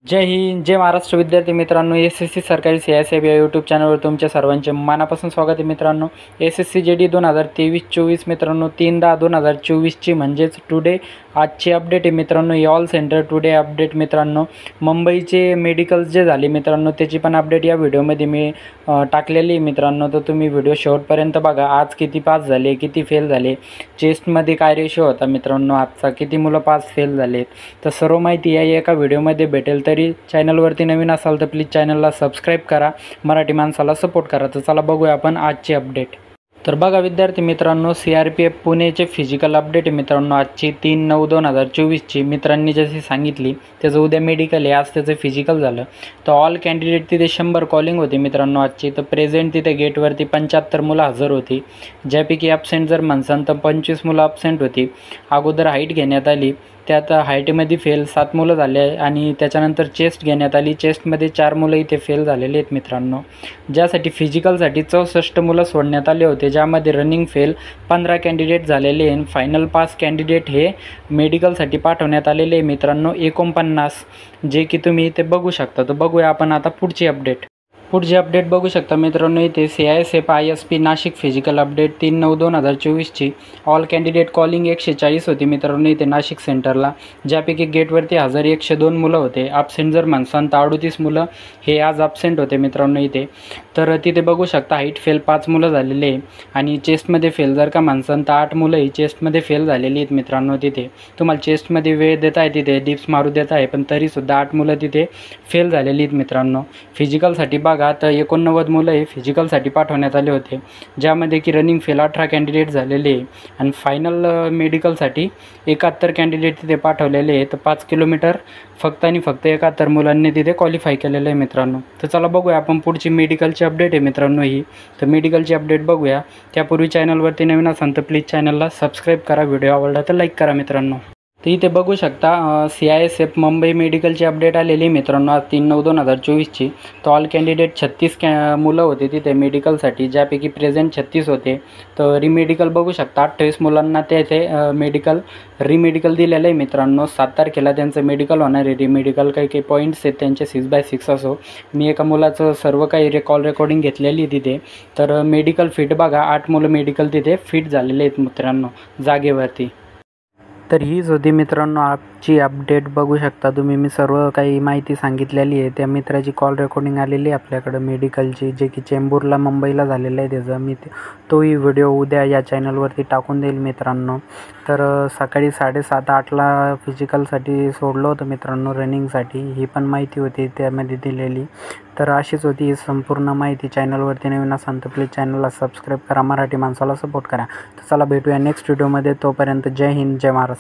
जय हिंद, जय महाराष्ट्र. विद्यार्थी मित्रांनो, एस-एस-सी सरकारी CISF या यूट्यूब चॅनलवर तुमच्या सर्वांचे मनापासून स्वागत आहे. मित्रांनो, SSC JD 2023-24 मित्रांनो 3/10/2024ची म्हणजेच टुडे आजची अपडेट आहे. मित्रांनो, ऑल सेंटर टुडे अपडेट. मित्रांनो, मुंबईचे मेडिकल्स जे झाले मित्रांनो त्याची पण अपडेट या व्हिडिओमध्ये मी टाकलेली आहे. मित्रांनो, तर तुम्ही व्हिडिओ शेवटपर्यंत बघा. आज किती पास झाले, किती फेल झाले, चेस्टमध्ये काय रेशो होता मित्रांनो आजचा, किती मुलं पास फेल झाले, तर सर्व माहिती या एका व्हिडिओमध्ये भेटेल. तरी चॅनलवरती नवीन असाल तर प्लीज चॅनलला सबस्क्राईब करा, मराठी माणसाला सपोर्ट करा. तर चला बघूया आपण आजची अपडेट. तर बघा विद्यार्थी मित्रांनो, CRPF पुणेचे फिजिकल अपडेट आहे मित्रांनो आजची 3/9/2024ची. मित्रांनी जशी सांगितली त्याचं उद्या मेडिकल आहे, आज त्याचं फिजिकल झालं. तर ऑल कॅन्डिडेट तिथे 100 कॉलिंग होती मित्रांनो आजची. तर प्रेझेंट तिथे गेटवरती 75 मुलं हजर होती, ज्यापैकी ॲबसेंट जर म्हणसान तर 25 मुलं ॲबसेंट होती. अगोदर हाईट घेण्यात आली, त्यात हाईटमध्ये फेल 7 मुलं झाले आणि त्याच्यानंतर चेस्ट घेण्यात आली. चेस्टमध्ये 4 मुलं इथे फेल झालेले आहेत मित्रांनो. ज्यासाठी फिजिकलसाठी 64 मुलं सोडण्यात आले होते, ज्यामध्ये रनिंग फेल 15 कॅन्डिडेट झालेले आणि फायनल पास कॅन्डिडेट हे मेडिकलसाठी पाठवण्यात आलेले आहे मित्रांनो 49, जे की तुम्ही इथे बघू शकता. तर बघूया आपण आता पुढची अपडेट. पुढची अपडेट बघू शकता मित्रांनो, इथे CISF ISP Nashik physical update 3/9/2024ची. ऑल कॅन्डिडेट कॉलिंग 140 होती मित्रांनो इथे नाशिक सेंटरला, ज्यापैकी गेटवरती हजर 102 मुलं होते. ॲबसेंट जर म्हणसान तर 38 मुलं हे आज ॲबसेंट होते मित्रांनो इथे. तर तिथे बघू शकता हाईट फेल 5 मुलं झालेले आहे आणि चेस्टमध्ये फेल जर का म्हणसान तर 8 मुलं ही चेस्टमध्ये फेल झालेली आहेत मित्रांनो. तिथे तुम्हाला चेस्टमध्ये वेळ देत आहे, तिथे डिप्स मारू देत आहे, पण तरीसुद्धा 8 मुलं तिथे फेल झालेली आहेत मित्रांनो. फिजिकलसाठी बघा तर 89 मुलं हे फिजिकलसाठी पाठवण्यात आले होते, ज्यामध्ये की रनिंग फेल 18 कॅन्डिडेट झालेले आहे आणि फायनल मेडिकलसाठी 71 कॅन्डिडेट तिथे पाठवलेले आहे. तर 5 किलोमीटर फक्त आणि फक्त 71 मुलांनी तिथे क्वालिफाय केलेलं आहे मित्रांनो. तर चला बघूया आपण पुढची मेडिकलची अपडेट आहे मित्रांनो ही. तर मेडिकलची अपडेट बघूया. त्यापूर्वी चॅनलवरती नवीन असाल तर प्लीज चॅनलला सबस्क्राईब करा, व्हिडिओ आवडला तर लाईक करा मित्रांनो. तर इथे बघू शकता CISF मुंबई मेडिकलची अपडेट आलेली मित्रांनो आज 3/9/2024ची. तर ऑल कॅन्डिडेट 36 मुलं होते तिथे मेडिकलसाठी, ज्यापैकी प्रेझेंट 36 होते. तर रिमेडिकल बघू शकता 28 मुलांना तेथे रिमेडिकल दिलेलं आहे मित्रांनो. 7 तारखेला त्यांचं मेडिकल होणार आहे. रिमेडिकल काही पॉईंट्स आहेत त्यांचे 6/6 असो. मी एका मुलाचं सर्व काही कॉल रेकॉर्डिंग घेतलेली तिथे. तर मेडिकल फिट बघा 8 मुलं मेडिकल तिथे फिट झालेले आहेत मित्रांनो जागेवरती. तर हीच होती मित्रांनो आजची अपडेट. बघू शकता तुम्ही मी सर्व काही माहिती सांगितलेली आहे. त्या मित्राची कॉल रेकॉर्डिंग आलेली आहे आपल्याकडं मेडिकलची, जे की चेंबूरला मुंबईला झालेलं आहे त्याचं. मी तोही व्हिडिओ उद्या या चॅनलवरती टाकून देईल मित्रांनो. तर सकाळी 7:30-8ला फिजिकलसाठी सोडलं होतं मित्रांनो रनिंगसाठी, ही पण माहिती होती त्यामध्ये दिलेली. तर अशीच होती ही संपूर्ण माहिती. चॅनलवरती नवीन असाल तर प्लीज चॅनलला सबस्क्राईब करा, मराठी माणसाला सपोर्ट करा. तर चला भेटूया नेक्स्ट व्हिडिओमध्ये. तोपर्यंत जय हिंद, जय महाराष्ट्र.